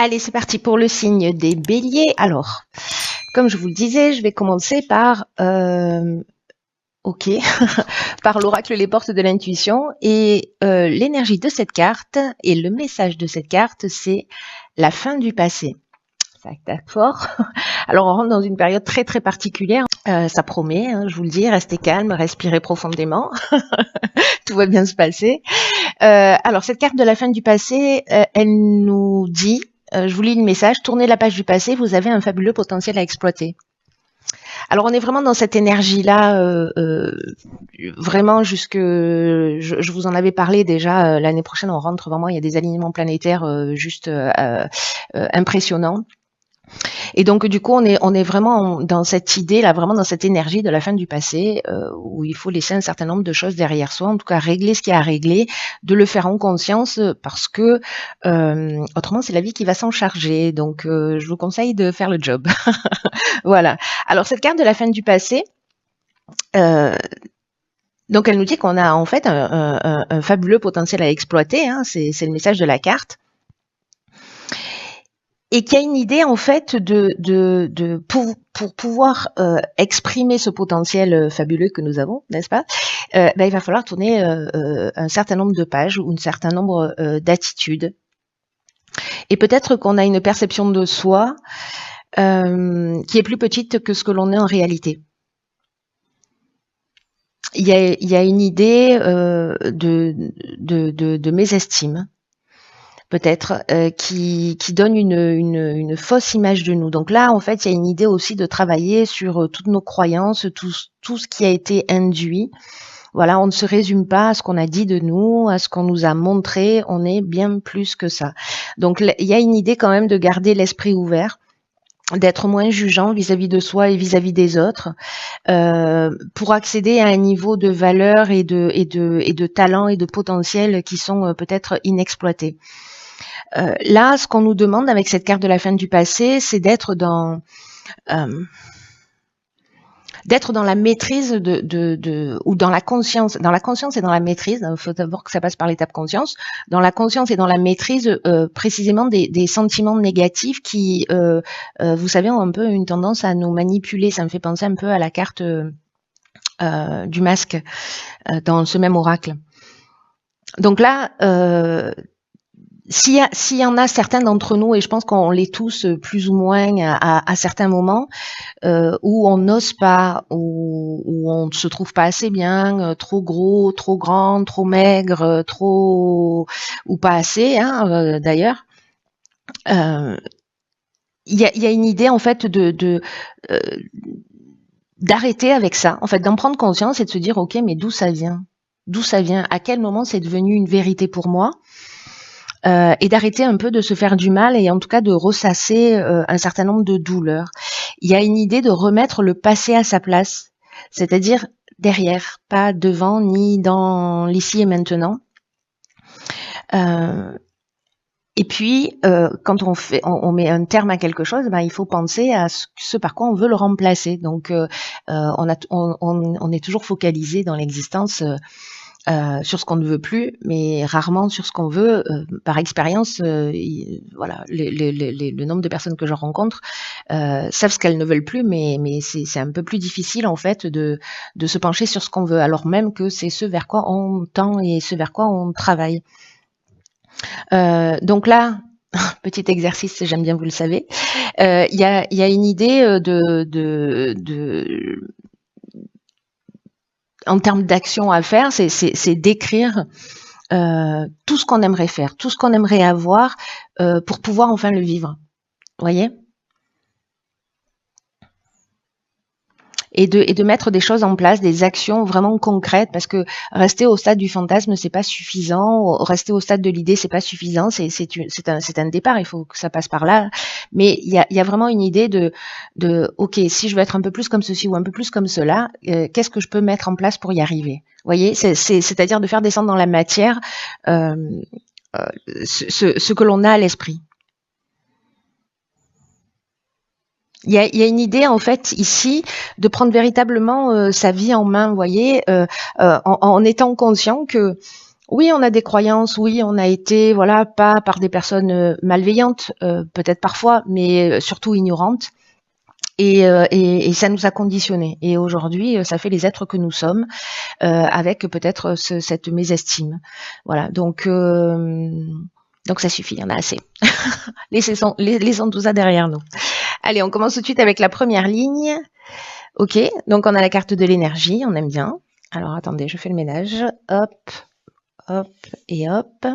Allez, c'est parti pour le signe des béliers. Alors, comme je vous le disais, je vais commencer par, ok, par l'oracle Les Portes de l'intuition. Et l'énergie de cette carte et le message de cette carte, c'est la fin du passé. Ça tape fort. Alors, on rentre dans une période très très particulière. Ça promet, hein, je vous le dis, restez calme, respirez profondément. Tout va bien se passer. Alors, cette carte de la fin du passé, elle nous dit, je vous lis le message, tournez la page du passé, vous avez un fabuleux potentiel à exploiter. Alors, on est vraiment dans cette énergie-là, vraiment jusque, je vous en avais parlé déjà, l'année prochaine, on rentre vraiment, il y a des alignements planétaires juste impressionnants. Et donc du coup, on est vraiment dans cette idée là, vraiment dans cette énergie de la fin du passé, où il faut laisser un certain nombre de choses derrière soi, en tout cas régler ce qu'il y a à régler, de le faire en conscience, parce que autrement c'est la vie qui va s'en charger. Donc je vous conseille de faire le job. Voilà. Alors cette carte de la fin du passé. Donc elle nous dit qu'on a en fait un fabuleux potentiel à exploiter, hein, c'est le message de la carte. Et qu'il y a une idée en fait pour pouvoir exprimer ce potentiel fabuleux que nous avons, n'est-ce pas, il va falloir tourner un certain nombre de pages ou un certain nombre d'attitudes. Et peut-être qu'on a une perception de soi qui est plus petite que ce que l'on est en réalité. Il y a une idée de mésestime, peut-être, qui donne une fausse image de nous. Donc là, en fait, il y a une idée aussi de travailler sur toutes nos croyances, tout ce qui a été induit. Voilà, on ne se résume pas à ce qu'on a dit de nous, à ce qu'on nous a montré, on est bien plus que ça. Donc il y a une idée quand même de garder l'esprit ouvert, d'être moins jugeant vis-à-vis de soi et vis-à-vis des autres, pour accéder à un niveau de valeur et de talent et de potentiel qui sont peut-être inexploités. Là, ce qu'on nous demande avec cette carte de la fin du passé, c'est d'être dans la maîtrise ou dans la conscience et dans la maîtrise. Il faut d'abord que ça passe par l'étape conscience. Dans la conscience et dans la maîtrise, précisément des sentiments négatifs qui, vous savez, ont un peu une tendance à nous manipuler. Ça me fait penser un peu à la carte du masque dans ce même oracle. Donc là, s'il y en a certains d'entre nous, et je pense qu'on l'est tous plus ou moins à certains moments, où on n'ose pas, où on ne se trouve pas assez bien, trop gros, trop grand, trop maigre, trop ou pas assez, hein, d'ailleurs. Il y a une idée en fait d'arrêter avec ça, en fait, d'en prendre conscience et de se dire ok, mais d'où ça vient, à quel moment c'est devenu une vérité pour moi. Et d'arrêter un peu de se faire du mal et en tout cas de ressasser un certain nombre de douleurs. Il y a une idée de remettre le passé à sa place, c'est-à-dire derrière, pas devant ni dans l'ici et maintenant. Et puis, quand on met un terme à quelque chose, il faut penser à ce par quoi on veut le remplacer. Donc, on est toujours focalisé dans l'existence sur ce qu'on ne veut plus, mais rarement sur ce qu'on veut. Par expérience, voilà, le nombre de personnes que je rencontre savent ce qu'elles ne veulent plus, mais c'est un peu plus difficile en fait de se pencher sur ce qu'on veut, alors même que c'est ce vers quoi on tend et ce vers quoi on travaille. Donc là, petit exercice, j'aime bien, vous le savez, il y a une idée en termes d'action à faire, c'est d'écrire tout ce qu'on aimerait faire, tout ce qu'on aimerait avoir pour pouvoir enfin le vivre. Vous voyez ? Et de mettre des choses en place, des actions vraiment concrètes, parce que rester au stade du fantasme, c'est pas suffisant. Rester au stade de l'idée, c'est pas suffisant. C'est un départ. Il faut que ça passe par là. Mais il y a vraiment une idée de ok, si je veux être un peu plus comme ceci ou un peu plus comme cela, qu'est-ce que je peux mettre en place pour y arriver ? Vous voyez, c'est-à-dire de faire descendre dans la matière ce que l'on a à l'esprit. Il y a une idée en fait ici de prendre véritablement sa vie en main, vous voyez, en étant conscient que Oui, on a des croyances, oui, on a été, voilà, pas par des personnes malveillantes, peut-être parfois, mais surtout ignorantes. Et ça nous a conditionnés. Et aujourd'hui, ça fait les êtres que nous sommes, avec peut-être cette mésestime. Voilà, donc ça suffit, il y en a assez. Laissons tout ça derrière nous. Allez, on commence tout de suite avec la première ligne. Ok, donc on a la carte de l'énergie, on aime bien. Alors attendez, je fais le ménage. Hop, hop et hop.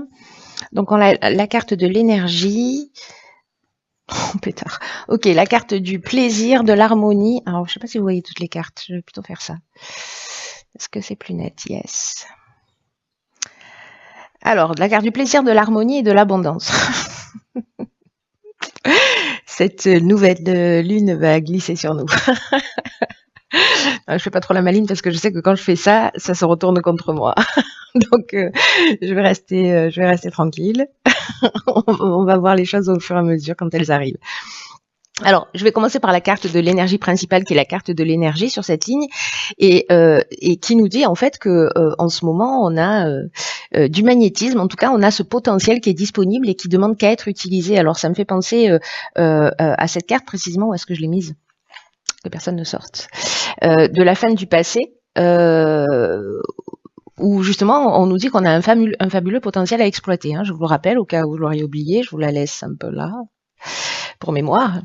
Donc on a la carte de l'énergie. Oh, pétard. Ok, la carte du plaisir, de l'harmonie. Alors je sais pas si vous voyez toutes les cartes, je vais plutôt faire ça. Est-ce que c'est plus net? Yes. Alors, la carte du plaisir, de l'harmonie et de l'abondance. Cette nouvelle lune va glisser sur nous. Je fais pas trop la maline parce que je sais que quand je fais ça, ça se retourne contre moi. Donc, je vais rester tranquille. On va voir les choses au fur et à mesure quand elles arrivent. Alors, je vais commencer par la carte de l'énergie principale, qui est la carte de l'énergie sur cette ligne, et qui nous dit en fait que en ce moment, on a du magnétisme. En tout cas, on a ce potentiel qui est disponible et qui demande qu'à être utilisé. Alors, ça me fait penser à cette carte précisément. Où est-ce que je l'ai mise? Que personne ne sorte. De la fin du passé. Où justement on nous dit qu'on a un fabuleux potentiel à exploiter. Hein. Je vous le rappelle, au cas où vous l'auriez oublié, je vous la laisse un peu là, pour mémoire.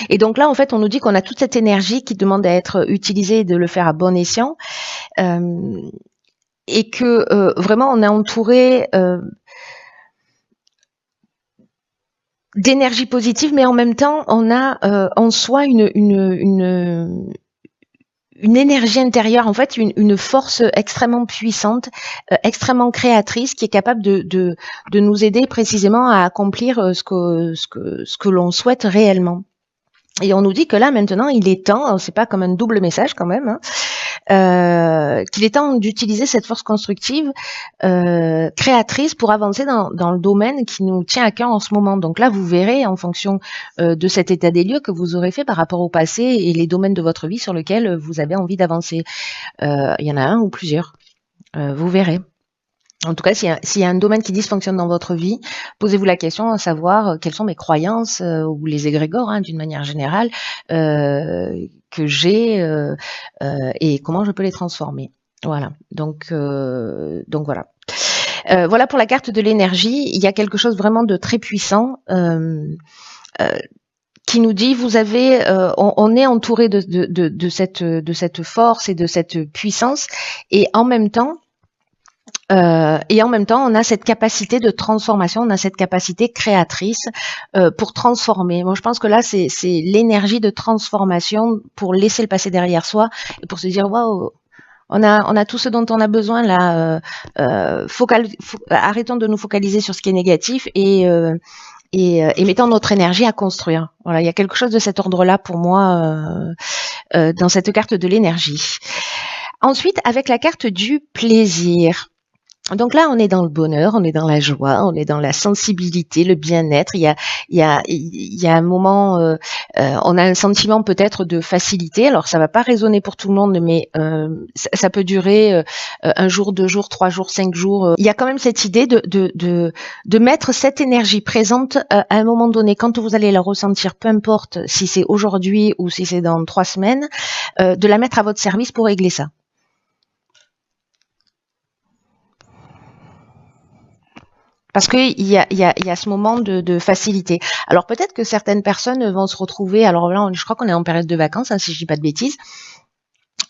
Et donc là, en fait, on nous dit qu'on a toute cette énergie qui demande à être utilisée et de le faire à bon escient. Et que vraiment, on est entouré d'énergie positive, mais en même temps, on a en soi une énergie intérieure, en fait, une force extrêmement puissante, extrêmement créatrice, qui est capable de nous aider précisément à accomplir ce que l'on souhaite réellement. Et on nous dit que là, maintenant, il est temps, c'est pas comme un double message quand même, hein, qu'il est temps d'utiliser cette force constructive, créatrice, pour avancer dans le domaine qui nous tient à cœur en ce moment. Donc là, vous verrez, en fonction de cet état des lieux que vous aurez fait par rapport au passé et les domaines de votre vie sur lesquels vous avez envie d'avancer. Il y en a un ou plusieurs. Vous verrez. En tout cas, s'il y a un domaine qui dysfonctionne dans votre vie, posez-vous la question à savoir quelles sont mes croyances ou les égrégores, hein, d'une manière générale, que j'ai et comment je peux les transformer. Voilà. Donc voilà. Voilà pour la carte de l'énergie. Il y a quelque chose vraiment de très puissant qui nous dit vous avez, on est entouré de cette force et de cette puissance, et en même temps, on a cette capacité de transformation, on a cette capacité créatrice pour transformer. Moi, je pense que là, c'est l'énergie de transformation pour laisser le passé derrière soi et pour se dire waouh, on a tout ce dont on a besoin là. Arrêtons de nous focaliser sur ce qui est négatif et mettons notre énergie à construire. Voilà, il y a quelque chose de cet ordre-là pour moi dans cette carte de l'énergie. Ensuite, avec la carte du plaisir. Donc là, on est dans le bonheur, on est dans la joie, on est dans la sensibilité, le bien-être. Il y a un moment, on a un sentiment peut-être de facilité. Alors ça va pas résonner pour tout le monde, mais ça peut durer un jour, 2 jours, 3 jours, 5 jours. Il y a quand même cette idée de mettre cette énergie présente à un moment donné, quand vous allez la ressentir, peu importe si c'est aujourd'hui ou si c'est dans 3 semaines, de la mettre à votre service pour régler ça. Parce qu'il y a ce moment de facilité. Alors peut-être que certaines personnes vont se retrouver, alors là je crois qu'on est en période de vacances, hein, si je dis pas de bêtises,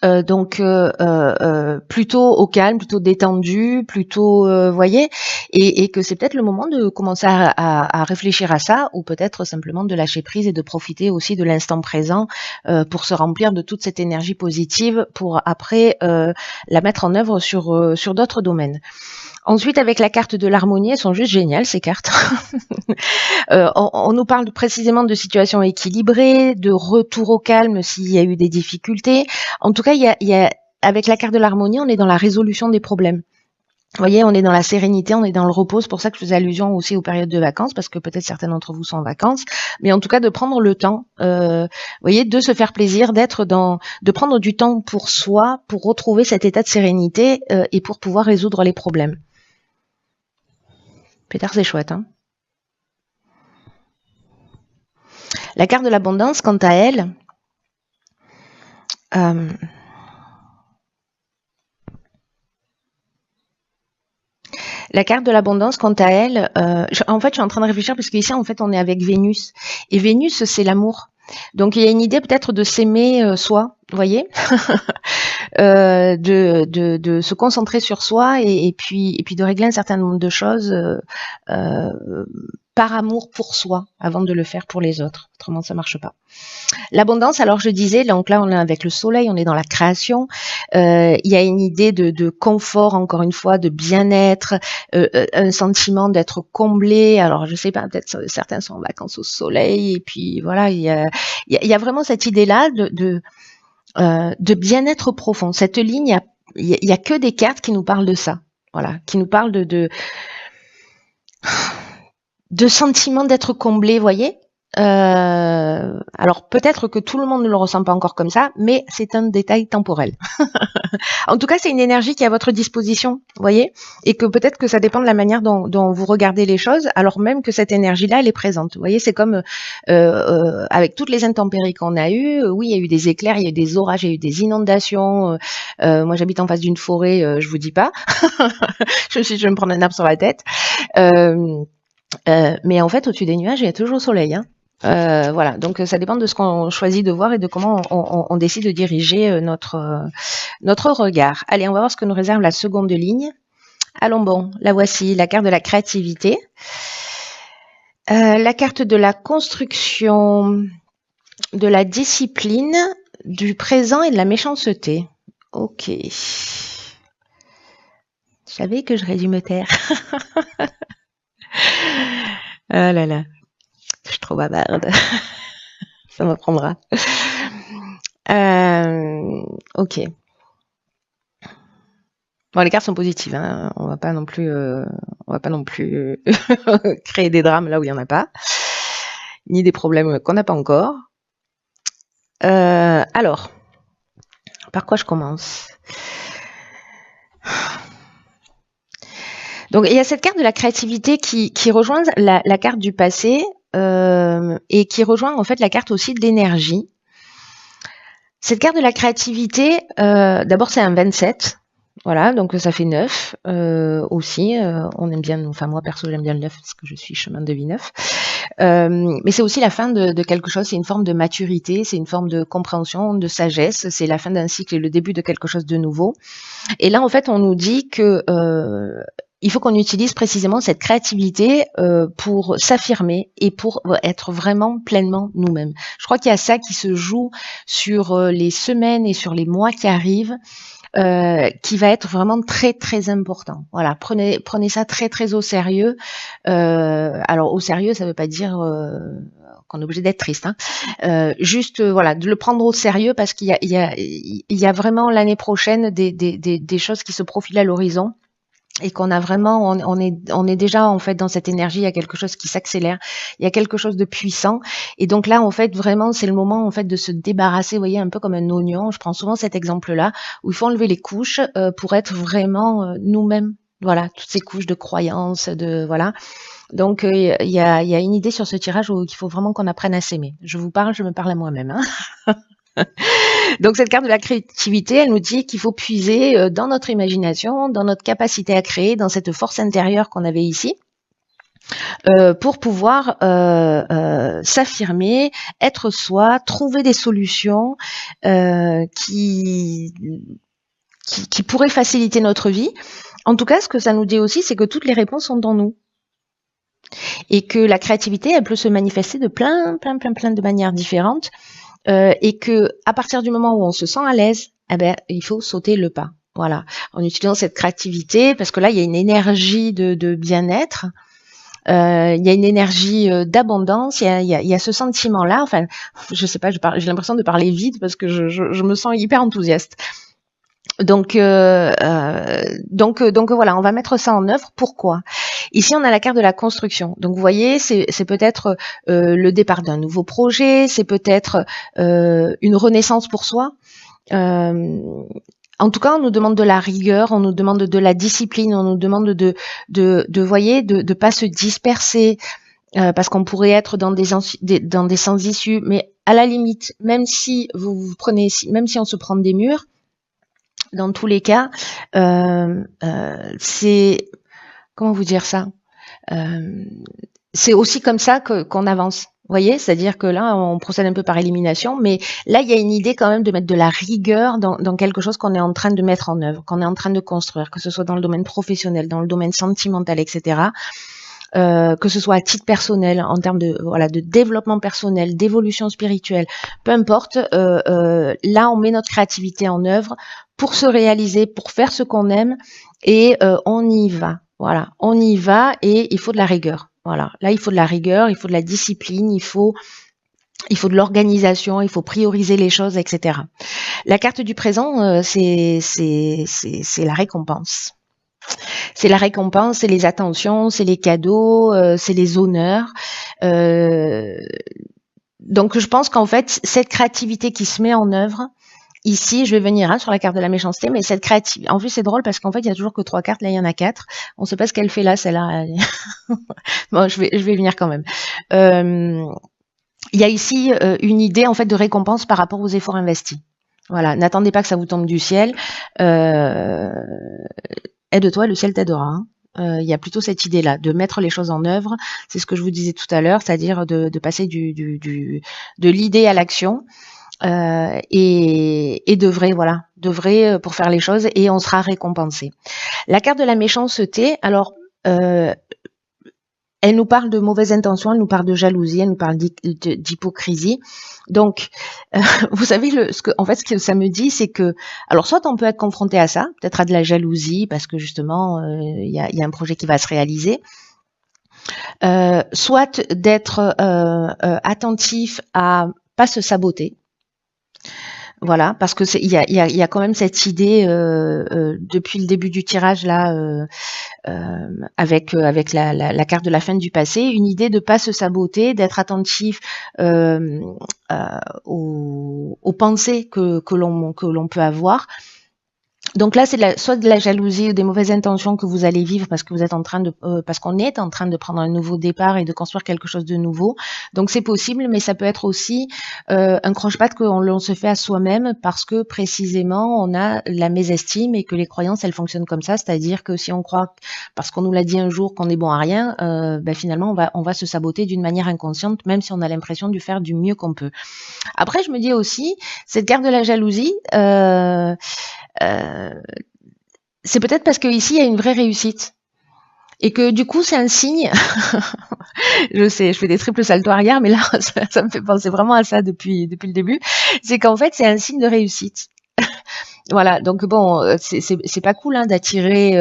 donc plutôt au calme, plutôt détendu, plutôt voyez, et que c'est peut-être le moment de commencer à réfléchir à ça, ou peut-être simplement de lâcher prise et de profiter aussi de l'instant présent pour se remplir de toute cette énergie positive pour après la mettre en œuvre sur d'autres domaines. Ensuite, avec la carte de l'harmonie, elles sont juste géniales, ces cartes. On nous parle précisément de situations équilibrées, de retour au calme s'il y a eu des difficultés. En tout cas, avec la carte de l'harmonie, on est dans la résolution des problèmes. Vous voyez, on est dans la sérénité, on est dans le repos. C'est pour ça que je faisais allusion aussi aux périodes de vacances, parce que peut-être certains d'entre vous sont en vacances. Mais en tout cas, de prendre le temps, vous voyez, de se faire plaisir, de prendre du temps pour soi, pour retrouver cet état de sérénité et pour pouvoir résoudre les problèmes. Pétard, c'est chouette, hein. La carte de l'abondance, quant à elle, la carte de l'abondance, quant à elle, en fait, je suis en train de réfléchir parce qu'ici, en fait, on est avec Vénus. Et Vénus, c'est l'amour. Donc, il y a une idée peut-être de s'aimer soi, vous voyez, de se concentrer sur soi et puis de régler un certain nombre de choses par amour pour soi avant de le faire pour les autres. Autrement, ça marche pas. L'abondance, alors je disais, donc là on est avec le soleil, on est dans la création. Il y a une idée de confort, encore une fois, de bien-être, un sentiment d'être comblé. Alors je sais pas, peut-être certains sont en vacances au soleil et puis voilà, il y a vraiment cette idée-là de bien-être profond. Cette ligne, il y a que des cartes qui nous parlent de ça. Voilà, qui nous parlent de sentiment d'être comblé, voyez. Alors peut-être que tout le monde ne le ressent pas encore comme ça, mais c'est un détail temporel. En tout cas, c'est une énergie qui est à votre disposition, voyez, et que peut-être que ça dépend de la manière dont vous regardez les choses, alors même que cette énergie-là, elle est présente. Vous voyez, c'est comme avec toutes les intempéries qu'on a eues. Oui, il y a eu des éclairs, il y a eu des orages, il y a eu des inondations. Moi, j'habite en face d'une forêt, je vous dis pas. Je vais me prendre un arbre sur la tête. Mais en fait, au-dessus des nuages, il y a toujours le soleil, hein. Voilà, donc ça dépend de ce qu'on choisit de voir et de comment on décide de diriger notre regard. Allez, on va voir ce que nous réserve la seconde ligne. Allons bon, la voici, la carte de la créativité, la carte de la construction, de la discipline, du présent et de la méchanceté. Ok. Je savais que j'aurais dû me taire. Ah là là. Je suis trop bavarde. Ça m'apprendra. Ok. Bon, les cartes sont positives, hein. On va pas non plus créer des drames là où il y en a pas, ni des problèmes qu'on n'a pas encore. Alors, par quoi je commence? Donc, il y a cette carte de la créativité qui rejoint la carte du passé et qui rejoint en fait la carte aussi de l'énergie. Cette carte de la créativité, d'abord c'est un 27, voilà, donc ça fait 9 aussi. On aime bien, enfin moi perso j'aime bien le 9 parce que je suis chemin de vie 9. Mais c'est aussi la fin de quelque chose, c'est une forme de maturité, c'est une forme de compréhension, de sagesse, c'est la fin d'un cycle et le début de quelque chose de nouveau. Et là en fait on nous dit que il faut qu'on utilise précisément cette créativité pour s'affirmer et pour être vraiment pleinement nous-mêmes. Je crois qu'il y a ça qui se joue sur les semaines et sur les mois qui arrivent, qui va être vraiment très très important. Voilà, prenez ça très très au sérieux. Alors au sérieux, ça veut pas dire qu'on est obligé d'être triste, hein. Juste voilà, de le prendre au sérieux parce qu'il y a vraiment l'année prochaine des choses qui se profilent à l'horizon. Et qu'on a vraiment, on est déjà en fait dans cette énergie, il y a quelque chose qui s'accélère, il y a quelque chose de puissant, et donc là en fait vraiment c'est le moment en fait de se débarrasser, vous voyez, un peu comme un oignon. Je prends souvent cet exemple-là où il faut enlever les couches pour être vraiment nous-mêmes. Voilà, toutes ces couches de croyances, de voilà. Donc il y a une idée sur ce tirage où il faut vraiment qu'on apprenne à s'aimer. Je vous parle, je me parle à moi-même, hein. Donc cette carte de la créativité, elle nous dit qu'il faut puiser dans notre imagination, dans notre capacité à créer, dans cette force intérieure qu'on avait ici, pour pouvoir s'affirmer, être soi, trouver des solutions qui pourraient faciliter notre vie. En tout cas, ce que ça nous dit aussi, c'est que toutes les réponses sont dans nous. Et que la créativité, elle peut se manifester de plein de manières différentes. Et que à partir du moment où on se sent à l'aise, eh ben il faut sauter le pas. Voilà, en utilisant cette créativité, parce que là il y a une énergie de bien-être, il y a une énergie d'abondance, il y a ce sentiment-là. Enfin, je sais pas, j'ai l'impression de parler vite parce que je me sens hyper enthousiaste. Donc voilà, on va mettre ça en œuvre. Pourquoi? Ici, on a la carte de la construction. Donc vous voyez, c'est peut-être le départ d'un nouveau projet, c'est peut-être une renaissance pour soi. En tout cas, on nous demande de la rigueur, on nous demande de la discipline, on nous demande de pas se disperser, parce qu'on pourrait être dans des sens issus. Mais à la limite, même si même si on se prend des murs, dans tous les cas, c'est, comment vous dire ça? C'est aussi comme ça qu'on avance. Vous voyez, c'est-à-dire que là, on procède un peu par élimination, mais là, il y a une idée quand même de mettre de la rigueur dans quelque chose qu'on est en train de mettre en œuvre, qu'on est en train de construire, que ce soit dans le domaine professionnel, dans le domaine sentimental, etc. Que ce soit à titre personnel, en termes de développement personnel, d'évolution spirituelle, peu importe. Là, on met notre créativité en œuvre pour se réaliser, pour faire ce qu'on aime, et on y va. Voilà, on y va, et il faut de la rigueur. Voilà, là, il faut de la rigueur, il faut de la discipline, il faut de l'organisation, il faut prioriser les choses, etc. La carte du présent, c'est la récompense. C'est la récompense, c'est les attentions, c'est les cadeaux, c'est les honneurs. Donc je pense qu'en fait, cette créativité qui se met en œuvre, ici, je vais venir sur la carte de la méchanceté, mais cette créativité, en plus c'est drôle parce qu'en fait, il y a toujours que 3 cartes, là il y en a 4. On ne sait pas ce qu'elle fait là, celle-là. Bon, je vais venir quand même. Il y a ici une idée en fait de récompense par rapport aux efforts investis. Voilà, n'attendez pas que ça vous tombe du ciel. Aide-toi, le ciel t'aidera. Hein. Il y a plutôt cette idée-là, de mettre les choses en œuvre. C'est ce que je vous disais tout à l'heure, c'est-à-dire de passer de l'idée à l'action, et d'œuvrer pour faire les choses, et on sera récompensé. La carte de la méchanceté, alors, elle nous parle de mauvaises intentions, elle nous parle de jalousie, elle nous parle d'hypocrisie. Donc, vous savez, ce que ça me dit, c'est que, alors soit on peut être confronté à ça, peut-être à de la jalousie, parce que justement, il y a un projet qui va se réaliser, soit d'être attentif à pas se saboter. Voilà, parce que il y a quand même cette idée depuis le début du tirage là, avec la carte de la fin du passé, une idée de pas se saboter, d'être attentif aux pensées que l'on peut avoir. Donc là, c'est soit de la jalousie ou des mauvaises intentions que vous allez vivre parce que vous êtes parce qu'on est en train de prendre un nouveau départ et de construire quelque chose de nouveau. Donc c'est possible, mais ça peut être aussi un croche-patte qu'on se fait à soi-même parce que précisément on a la mésestime et que les croyances elles fonctionnent comme ça, c'est-à-dire que si on croit parce qu'on nous l'a dit un jour qu'on est bon à rien, finalement on va se saboter d'une manière inconsciente, même si on a l'impression de faire du mieux qu'on peut. Après, je me dis aussi cette carte de la jalousie. C'est peut-être parce qu'ici, il y a une vraie réussite. Et que du coup, c'est un signe. Je sais, je fais des triples saltos arrière, mais là, ça me fait penser vraiment à ça depuis le début. C'est qu'en fait, c'est un signe de réussite. Voilà, donc bon, c'est pas cool hein, d'attirer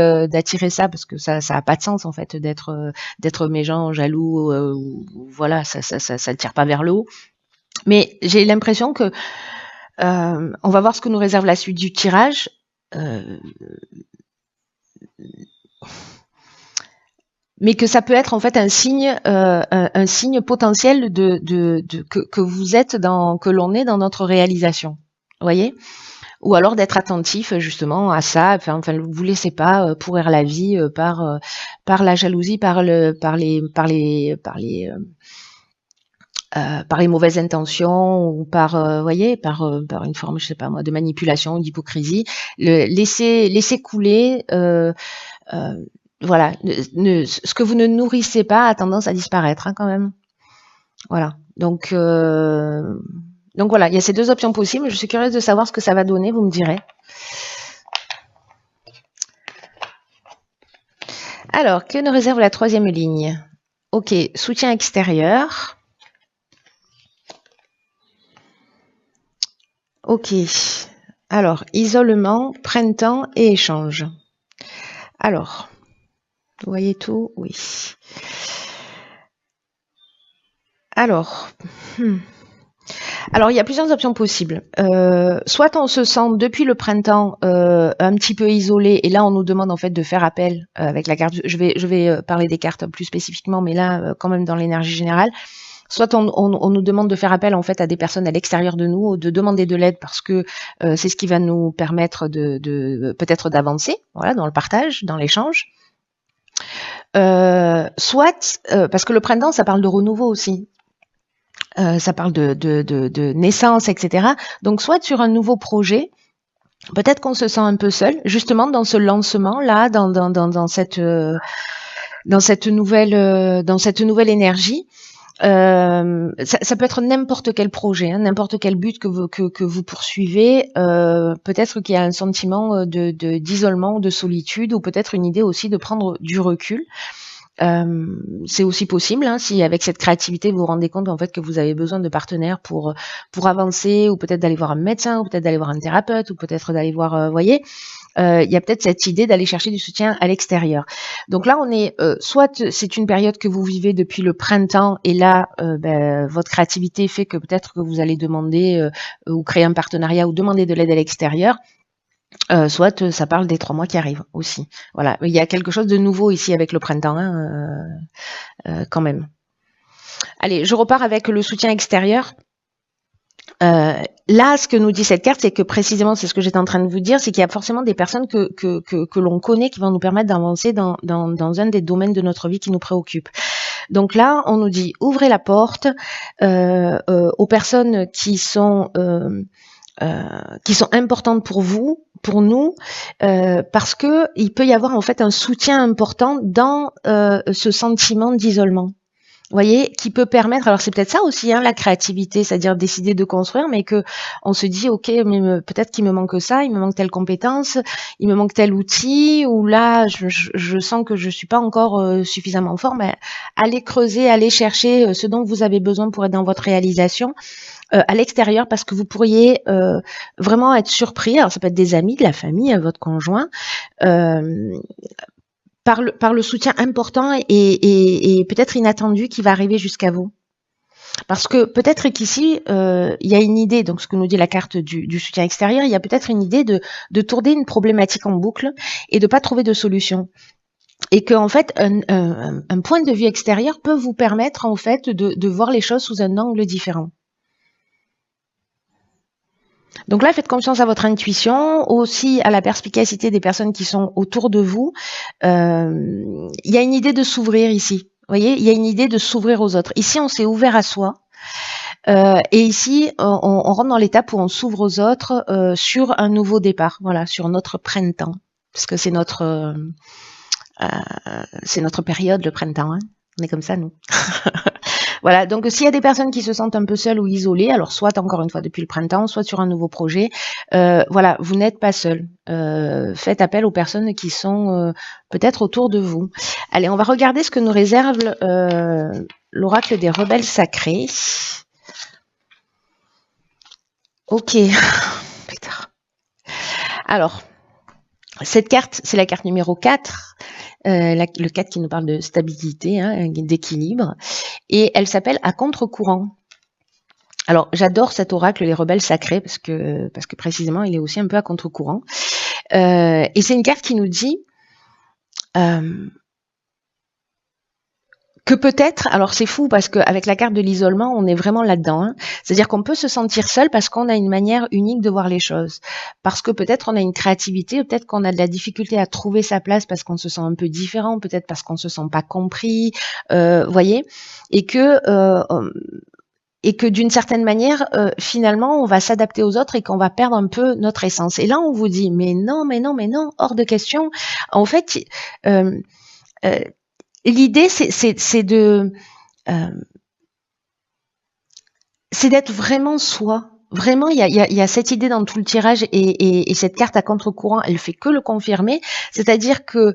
ça parce que ça a pas de sens en fait d'être méchant, jaloux, voilà, ça tire pas vers le haut. Mais j'ai l'impression que on va voir ce que nous réserve la suite du tirage. Mais que ça peut être en fait un signe potentiel que vous êtes que l'on est dans notre réalisation. Vous voyez? Ou alors d'être attentif justement à ça. Enfin, vous laissez pas pourrir la vie par la jalousie, par les mauvaises intentions ou par voyez, par une forme, je sais pas moi, de manipulation ou d'hypocrisie. Laissez couler. Voilà, ce que vous ne nourrissez pas a tendance à disparaître hein, quand même. Voilà. Donc voilà, il y a ces deux options possibles. Je suis curieuse de savoir ce que ça va donner, vous me direz. Alors, que nous réserve la troisième ligne? Ok, soutien extérieur. Ok. Alors, isolement, printemps et échange. Alors, vous voyez tout? Oui. Alors, Alors, il y a plusieurs options possibles. Soit on se sent depuis le printemps un petit peu isolé, et là on nous demande en fait de faire appel avec la carte. Je vais parler des cartes plus spécifiquement, mais là quand même dans l'énergie générale. Soit on nous demande de faire appel en fait à des personnes à l'extérieur de nous, de demander de l'aide parce que c'est ce qui va nous permettre de peut-être d'avancer, voilà, dans le partage, dans l'échange. Soit parce que le printemps, ça parle de renouveau aussi. Ça parle de naissance, etc. Donc, soit sur un nouveau projet, peut-être qu'on se sent un peu seul, justement dans ce lancement-là, dans cette nouvelle énergie. Ça peut être n'importe quel projet, hein, n'importe quel but que vous poursuivez. Peut-être qu'il y a un sentiment d'isolement ou de solitude, ou peut-être une idée aussi de prendre du recul. C'est aussi possible, hein, si avec cette créativité vous vous rendez compte en fait que vous avez besoin de partenaires pour avancer, ou peut-être d'aller voir un médecin, ou peut-être d'aller voir un thérapeute, ou peut-être d'aller voir, voyez, il y a peut-être cette idée d'aller chercher du soutien à l'extérieur. Donc là, on est soit c'est une période que vous vivez depuis le printemps, et là, votre créativité fait que peut-être que vous allez demander ou créer un partenariat ou demander de l'aide à l'extérieur. Soit ça parle des 3 mois qui arrivent aussi. Voilà, il y a quelque chose de nouveau ici avec le printemps, hein, quand même. Allez, je repars avec le soutien extérieur. Là, ce que nous dit cette carte, c'est que précisément, c'est ce que j'étais en train de vous dire, c'est qu'il y a forcément des personnes que l'on connaît qui vont nous permettre d'avancer dans un des domaines de notre vie qui nous préoccupe. Donc là, on nous dit, ouvrez la porte aux personnes qui sont importantes pour vous, pour nous, parce que il peut y avoir en fait un soutien important dans ce sentiment d'isolement. Vous voyez, qui peut permettre, alors c'est peut-être ça aussi, hein, la créativité, c'est-à-dire décider de construire, mais que on se dit, ok, mais peut-être qu'il me manque ça, il me manque telle compétence, il me manque tel outil, ou là, je sens que je suis pas encore suffisamment fort, mais allez creuser, allez chercher ce dont vous avez besoin pour être dans votre réalisation à l'extérieur, parce que vous pourriez vraiment être surpris. Alors ça peut être des amis, de la famille, votre conjoint. Par le soutien important et peut-être inattendu qui va arriver jusqu'à vous. Parce que peut-être qu'ici, il y a une idée, donc ce que nous dit la carte du soutien extérieur, il y a peut-être une idée de tourner une problématique en boucle et de pas trouver de solution. Et que en fait, un point de vue extérieur peut vous permettre en fait de voir les choses sous un angle différent. Donc là, faites confiance à votre intuition, aussi à la perspicacité des personnes qui sont autour de vous. Il y a une idée de s'ouvrir ici. Vous voyez, il y a une idée de s'ouvrir aux autres. Ici, on s'est ouvert à soi. Et ici, on rentre dans l'étape où on s'ouvre aux autres sur un nouveau départ. Voilà, sur notre printemps. Parce que c'est notre période, le printemps. Hein. On est comme ça, nous. Voilà, donc s'il y a des personnes qui se sentent un peu seules ou isolées, alors soit encore une fois depuis le printemps, soit sur un nouveau projet, voilà, vous n'êtes pas seul. Faites appel aux personnes qui sont peut-être autour de vous. Allez, on va regarder ce que nous réserve l'oracle des rebelles sacrés. Ok. Alors, cette carte, c'est la carte numéro 4. Le 4 qui nous parle de stabilité, hein, d'équilibre, et elle s'appelle à contre-courant. Alors j'adore cet oracle, les rebelles sacrés, parce que précisément il est aussi un peu à contre-courant. Et c'est une carte qui nous dit que peut-être, alors c'est fou parce qu'avec la carte de l'isolement, on est vraiment là-dedans. Hein. C'est-à-dire qu'on peut se sentir seul parce qu'on a une manière unique de voir les choses. Parce que peut-être on a une créativité, peut-être qu'on a de la difficulté à trouver sa place parce qu'on se sent un peu différent, peut-être parce qu'on se sent pas compris, voyez, et que d'une certaine manière, finalement, on va s'adapter aux autres et qu'on va perdre un peu notre essence. Et là, on vous dit, mais non, hors de question. En fait, l'idée, c'est d'être vraiment soi. Vraiment, il y a cette idée dans tout le tirage et cette carte à contre-courant, elle fait que le confirmer. C'est-à-dire que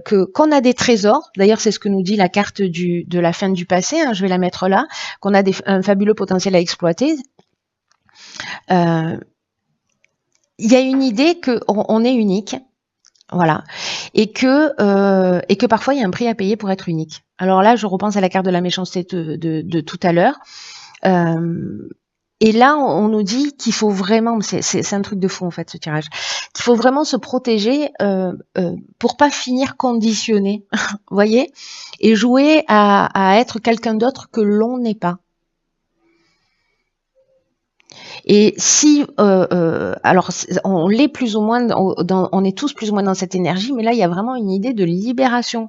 qu'on a des trésors. D'ailleurs, c'est ce que nous dit la carte de la fin du passé. Hein, je vais la mettre là. Qu'on a un fabuleux potentiel à exploiter. Il y a une idée qu'on est unique. Voilà, et que parfois il y a un prix à payer pour être unique. Alors là, je repense à la carte de la méchanceté de tout à l'heure. Et là, on nous dit qu'il faut vraiment, c'est un truc de fou en fait, ce tirage, qu'il faut vraiment se protéger pour pas finir conditionné, vous voyez, et jouer à être quelqu'un d'autre que l'on n'est pas. Et si, alors on l'est plus ou moins, on est tous plus ou moins dans cette énergie, mais là il y a vraiment une idée de libération.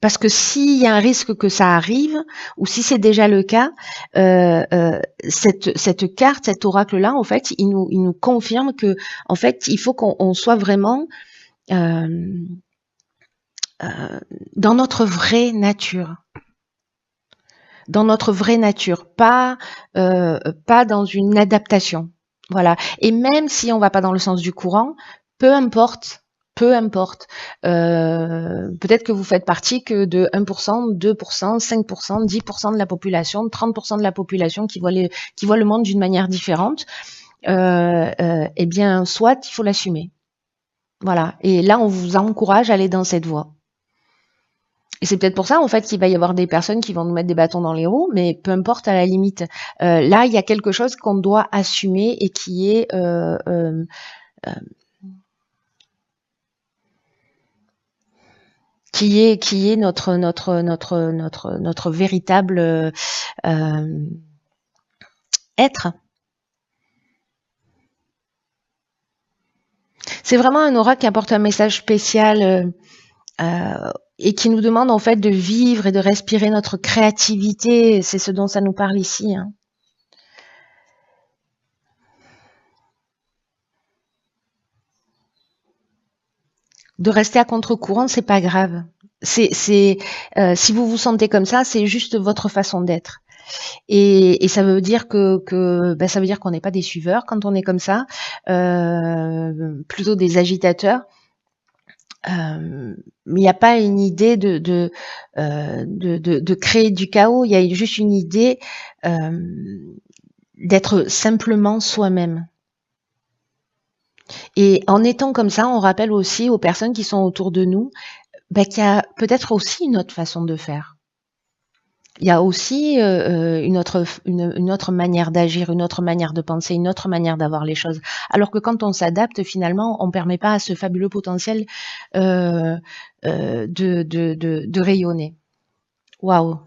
Parce que s'il y a un risque que ça arrive, ou si c'est déjà le cas, cette carte, cet oracle-là, en fait, il nous confirme que, en fait, il faut qu'on soit vraiment dans notre vraie nature. Dans notre vraie nature, pas dans une adaptation. Voilà. Et même si on va pas dans le sens du courant, peu importe. Peu importe. Peut-être que vous faites partie que de 1%, 2%, 5%, 10% de la population, 30% de la population qui voit le monde d'une manière différente. Eh bien, soit il faut l'assumer. Voilà. Et là, on vous encourage à aller dans cette voie. Et c'est peut-être pour ça, en fait, qu'il va y avoir des personnes qui vont nous mettre des bâtons dans les roues, mais peu importe à la limite. Là, il y a quelque chose qu'on doit assumer et qui est notre véritable être. C'est vraiment un aura qui apporte un message spécial et qui nous demande en fait de vivre et de respirer notre créativité. C'est ce dont ça nous parle ici. Hein. De rester à contre-courant, c'est pas grave. Si vous vous sentez comme ça, c'est juste votre façon d'être. Et ça veut dire ça veut dire qu'on n'est pas des suiveurs quand on est comme ça, plutôt des agitateurs. Il n'y a pas une idée de créer du chaos. Il y a juste une idée d'être simplement soi-même. Et en étant comme ça, on rappelle aussi aux personnes qui sont autour de nous qu'il y a peut-être aussi une autre façon de faire. Il y a aussi une autre manière d'agir, une autre manière de penser, une autre manière d'avoir les choses. Alors que quand on s'adapte, finalement, on ne permet pas à ce fabuleux potentiel de rayonner. Waouh!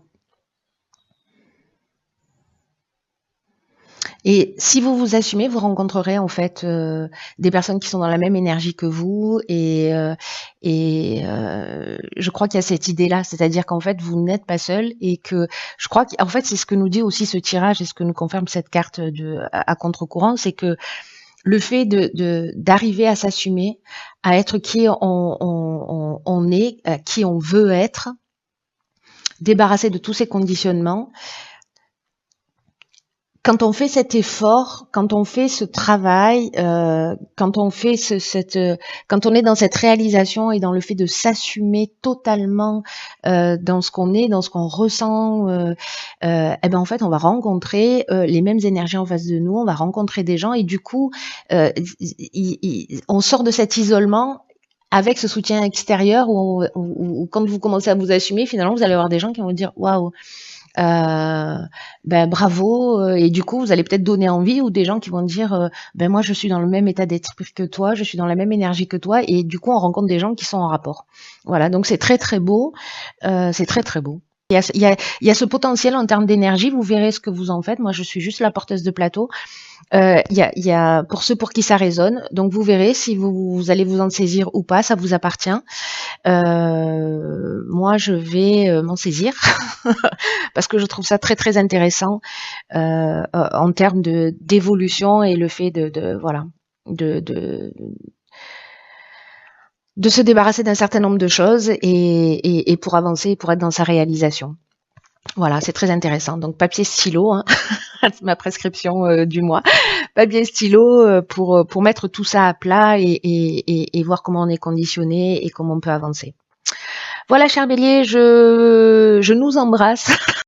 Et si vous vous assumez, vous rencontrerez en fait des personnes qui sont dans la même énergie que vous et je crois qu'il y a cette idée-là, c'est-à-dire qu'en fait vous n'êtes pas seul et que je crois qu'en fait c'est ce que nous dit aussi ce tirage et ce que nous confirme cette carte à contre-courant, c'est que le fait d'arriver à s'assumer, à être qui on est, qui on veut être, débarrasser de tous ces conditionnements. Quand on fait cet effort, quand on fait ce travail, quand on fait quand on est dans cette réalisation et dans le fait de s'assumer totalement dans ce qu'on est, dans ce qu'on ressent, en fait, on va rencontrer les mêmes énergies en face de nous, on va rencontrer des gens et du coup, on sort de cet isolement avec ce soutien extérieur où quand vous commencez à vous assumer, finalement, vous allez avoir des gens qui vont vous dire waouh. Bravo et du coup vous allez peut-être donner envie ou des gens qui vont dire moi je suis dans le même état d'esprit que toi, je suis dans la même énergie que toi et du coup on rencontre des gens qui sont en rapport. Voilà, donc c'est très très beau, c'est très très beau. Il y a ce potentiel en termes d'énergie, vous verrez ce que vous en faites. Moi je suis juste la porteuse de plateau. Il y a pour ceux pour qui ça résonne, donc vous verrez si vous allez vous en saisir ou pas, ça vous appartient. Moi je vais m'en saisir parce que je trouve ça très très intéressant en termes d'évolution et le fait de se débarrasser d'un certain nombre de choses et pour avancer, pour être dans sa réalisation. Voilà, c'est très intéressant. Donc papier stylo, hein, c'est ma prescription du mois. Papier stylo pour mettre tout ça à plat et voir comment on est conditionné et comment on peut avancer. Voilà, cher Bélier, je nous embrasse.